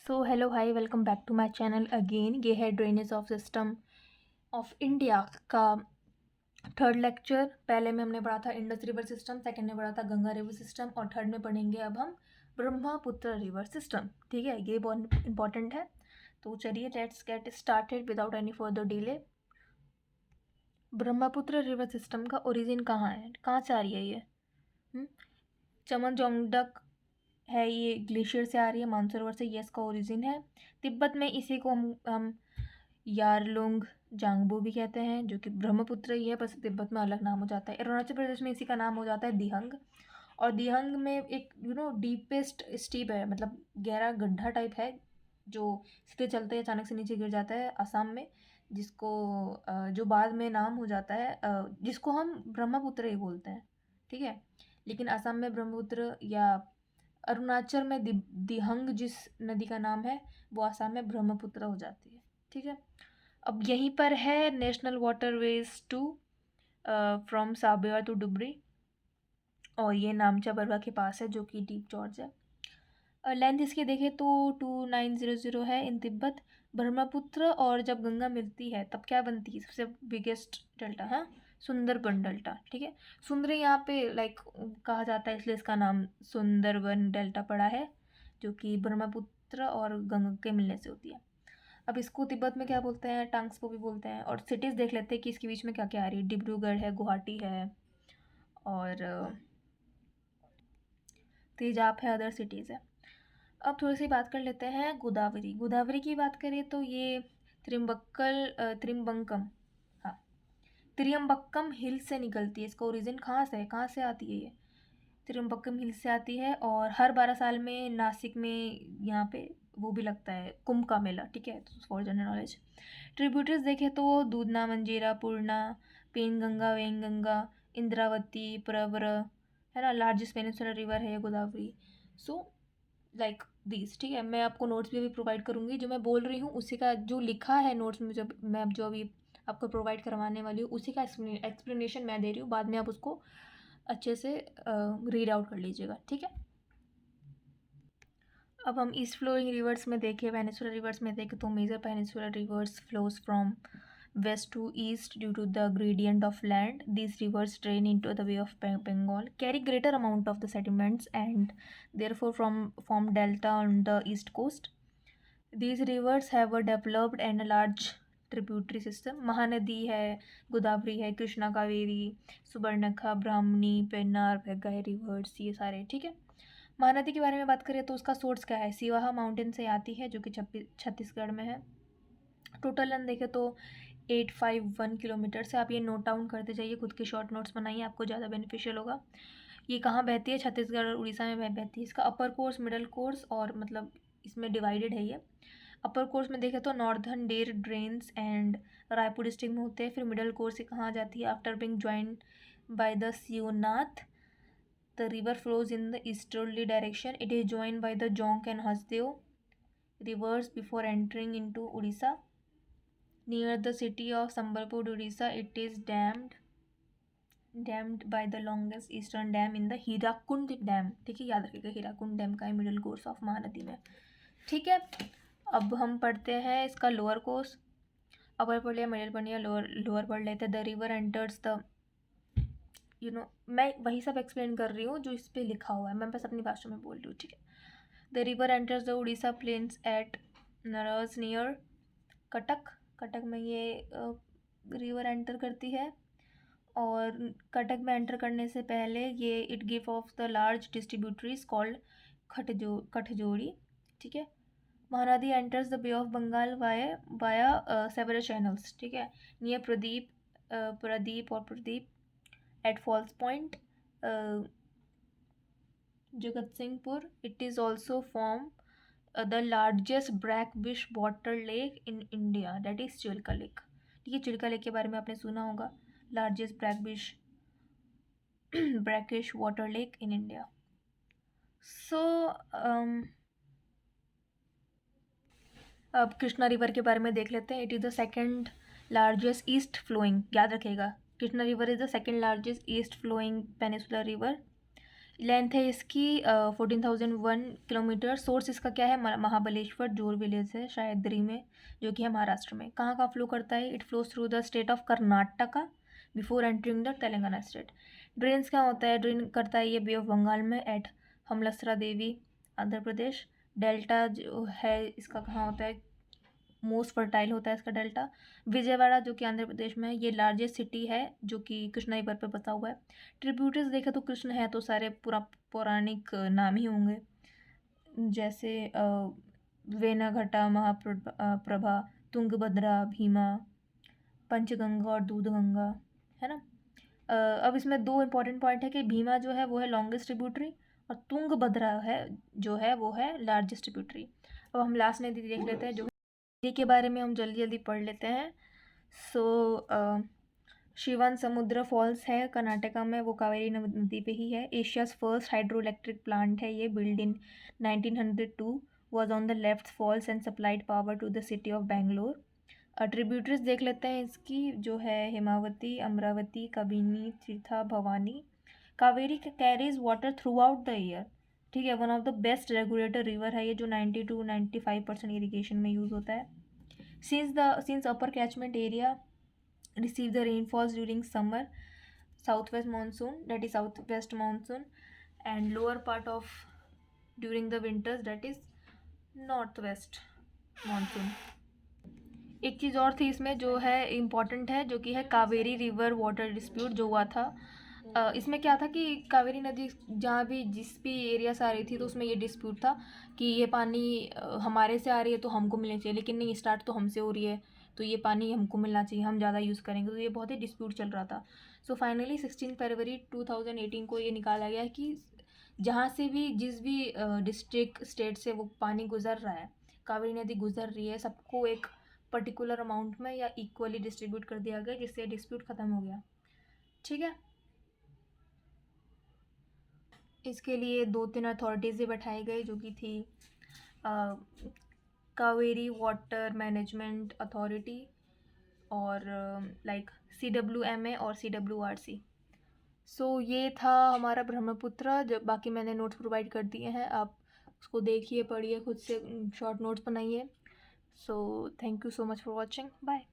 So hello hi welcome back to my channel again. ये है drainage of system of India का third lecture. पहले में हमने पढ़ा था इंडस रिवर सिस्टम, सेकंड में पढ़ा था गंगा रिवर सिस्टम और थर्ड में पढ़ेंगे अब हम ब्रह्मपुत्र रिवर सिस्टम। ठीक है, ये बहुत इंपॉर्टेंट है। तो चलिए let's get started without any further delay. Brahmaputra river system का ओरिजिन कहाँ है, कहाँ से आ रही है ये? चमनजोंगडक है, ये ग्लेशियर से आ रही है, मानसरोवर से, ये इसका ओरिजिन है। तिब्बत में इसी को हम यारलुंग जांगबो भी कहते हैं, जो कि ब्रह्मपुत्र ही है, बस तिब्बत में अलग नाम हो जाता है। अरुणाचल प्रदेश में इसी का नाम हो जाता है दिहंग। और दिहंग में एक डीपेस्ट स्टीप है, मतलब गहरा गड्ढा टाइप है जो सीधे चलते ही अचानक से नीचे गिर जाता है असम में, जिसको जो बाद में नाम हो जाता है, जिसको हम ब्रह्मपुत्र ही बोलते हैं। ठीक है, लेकिन असम में ब्रह्मपुत्र या अरुणाचल में दिहंग जिस नदी का नाम है वो असम में ब्रह्मपुत्र हो जाती है। ठीक है, अब यहीं पर है नेशनल वाटरवेज टू फ्रॉम साबेवा टू डुबरी, और ये नामचा बरवा के पास है जो कि डीप जॉर्ज है। लेंथ इसकी देखें तो 2900 है इन तिब्बत। ब्रह्मपुत्र और जब गंगा मिलती है तब क्या बनती है सबसे बिगेस्ट डेल्टा है सुंदरबन डेल्टा। ठीक है, सुंदर यहाँ पे लाइक कहा जाता है, इसलिए इसका नाम सुंदरबन डेल्टा पड़ा है, जो कि ब्रह्मपुत्र और गंगा के मिलने से होती है। अब इसको तिब्बत में क्या बोलते हैं, टांग्सपो भी बोलते हैं। और सिटीज़ देख लेते हैं कि इसके बीच में क्या क्या आ रही है। डिब्रूगढ़ है, गुवाहाटी है, और तेजाब है, अदर सिटीज़ है। अब थोड़ी सी बात कर लेते हैं गोदावरी। गोदावरी की बात करें तो ये त्रिम्बक्कम, हाँ, त्रियम्बक्कम हिल से निकलती है। इसका ओरिजिन कहाँ से है, कहाँ से आती है ये? त्रियम्बक्कम हिल से आती है। और हर 12 साल में नासिक में यहाँ पे वो भी लगता है कुंभ का मेला। ठीक है, तो फॉर जनरल नॉलेज। ट्रिब्यूटरीज देखें तो दूधना, मंजीरा, पूर्णा, पेनगंगा, वेंगंगा, इंद्रावती, प्रवर, है ना। लार्जेस्ट पेनिनसुलर रिवर है ये गोदावरी। So like this. ठीक है, मैं आपको नोट्स भी अभी प्रोवाइड करूँगी। जो मैं बोल रही हूँ उसी का जो लिखा है नोट्स में, जब मैं जो अभी आपको प्रोवाइड करवाने वाली हूँ उसी का एक्सप्लेनेशन मैं दे रही हूँ। बाद में आप उसको अच्छे से रीड आउट कर लीजिएगा। ठीक है, अब हम ईस्ट फ्लोइंग रिवर्स में देखें, पेनिनसुलर रिवर्स में देखें तो major peninsular rivers flows from west to east due to the gradient of land. These rivers drain into the Bay of Bengal, carry greater amount of the sediments, and therefore form delta on the east coast. These rivers have a developed and a large tributary system. Mahanadi है, गोदावरी है, कृष्णा, कावेरी, सुबर्णखा, ब्राह्मणी, Pennar, भैगाई reverse, ये सारे। ठीक है, महानदी के बारे में बात करें तो उसका सोर्स क्या है, सिवाहा माउंटेन से आती है, जो कि छत्तीसगढ़ में है। टोटल लेंथ देखें तो 851 किलोमीटर से। आप ये नोट डाउन करते जाइए, खुद के शॉर्ट नोट्स बनाइए, आपको ज़्यादा बेनिफिशियल होगा। ये कहाँ बहती है, छत्तीसगढ़ और उड़ीसा में बहती है। इसका अपर कोर्स, मिडल कोर्स और मतलब इसमें डिवाइडेड है ये। अपर कोर्स में देखें तो northern der drains and Raipur district में होते हैं। फिर मिडल कोर्स से कहाँ जाती है, after being joined by the Shivnath the river flows in the easterly direction. It is joined by the Jonk and Hasdeo rivers before entering into Odisha. Near the city of Sambalpur, Odisha, it is dammed by the longest eastern dam in the Hirakund Dam. ठीक है, याद रखिएगा Hirakud dam का है middle course of Mahanadi में। ठीक है, अब हम पढ़ते हैं इसका लोअर कोर्स। अपर पढ़ लिया, मिडिल पढ़ लिया, लोअर पढ़ लेते हैं। द रिवर एंटर्स द मैं वही सब एक्सप्लेन कर रही हूँ जो इस पर लिखा हुआ है, मैं बस अपनी भाषा में बोल रही हूँ। ठीक है, the river enters the Odisha plains at Naraj near Cuttack. Cuttack में ये रिवर एंटर करती है। और कटक में एंटर करने से पहले ये it give off the large distributaries called Kathajodi. ठीक है, Mahanadi enters the bay of Bengal via several channels. ठीक है, नियर प्रदीप और Paradip at false point Jagatsinghpur. It is also form the largest brackish water lake in India, that is Chilka lake. ठीक है, Chilka lake के बारे में आपने सुना होगा, largest brackish water lake in India. So अब कृष्णा रिवर के बारे में देख लेते हैं। It is the second largest east flowing, याद रखिएगा, Krishna river is the second largest east flowing peninsular river. Length है इसकी 14,001 किलोमीटर। सोर्स इसका क्या है, महाबलेश्वर जोर विलेज है शायदरी में, जो कि है महाराष्ट्र में। कहाँ का फ्लो करता है, it flows through the state of Karnataka before entering the Telangana state. Drains क्या होता है, ड्रेन करता है ये बे ऑफ बंगाल में एट हमलसरा देवी आंध्र प्रदेश। डेल्टा जो है इसका कहाँ होता है, मोस्ट फर्टाइल होता है इसका डेल्टा विजयवाड़ा जो कि आंध्र प्रदेश में है। ये लार्जेस्ट सिटी है जो कि कृष्णा रिवर पर बसा हुआ है। ट्रिब्यूटरीज देखें तो कृष्ण है तो सारे पूरा पौराणिक नाम ही होंगे, जैसे वेनाघटा, महाप्रभा, तुंगभद्रा, भीमा, पंचगंगा और दूधगंगा, है ना। अब इसमें दो इम्पॉर्टेंट पॉइंट है कि भीमा जो है वो है लॉन्गेस्ट ट्रिब्यूटरी और तुंगभद्रा है जो है वो है लार्जेस्ट ट्रिब्यूटरी। अब हम लास्ट नदी देख लेते हैं जो नदी के बारे में हम जल्दी जल्दी पढ़ लेते हैं। सो शिवन समुद्र फॉल्स है कर्नाटका में, वो कावेरी नदी पे ही है। Asia's first hydro electric plant है ये, build in 1902, was on the left falls and supplied power to the city of Bangalore. Tributaries देख लेते हैं इसकी, जो है Hemavati, Amaravati, Kabini, Tirtha, Bhavani. Kaveri carries water throughout the year, ठीक है। One of the best regulator river है ये, जो 90 to 95% इरीगेशन में यूज़ होता है। Since upper catchment area receive the rainfalls during summer, southwest monsoon, that is southwest monsoon, and lower part of during the winters, that is northwest monsoon। एक चीज़ और थी इसमें जो है इम्पॉर्टेंट है, जो कि है कावेरी रिवर वाटर डिस्प्यूट जो हुआ था। इसमें क्या था कि कावेरी नदी जहाँ भी जिस भी एरिया से आ रही थी तो उसमें ये डिस्प्यूट था कि ये पानी हमारे से आ रही है तो हमको मिलना चाहिए, लेकिन नहीं, स्टार्ट तो हमसे हो रही है तो ये पानी हमको मिलना चाहिए, हम ज़्यादा यूज़ करेंगे, तो ये बहुत ही डिस्प्यूट चल रहा था। सो फाइनली 16 फरवरी 2018 को ये निकाला गया कि जहाँ से भी जिस भी डिस्ट्रिक्ट स्टेट से वो पानी गुजर रहा है, कावेरी नदी गुजर रही है, सबको एक पर्टिकुलर अमाउंट में या इक्वली डिस्ट्रीब्यूट कर दिया गया, जिससे डिस्प्यूट ख़त्म हो गया, ठीक है। इसके लिए 2-3 अथॉरिटीज़ भी बैठाई गई जो कि थी कावेरी वाटर मैनेजमेंट अथॉरिटी और लाइक CWMA और CWRC। सो ये था हमारा ब्रह्मपुत्र। जब बाकी मैंने नोट्स प्रोवाइड कर दिए हैं, आप उसको देखिए, पढ़िए, खुद से शॉर्ट नोट्स बनाइए। So thank you so much for watching, bye.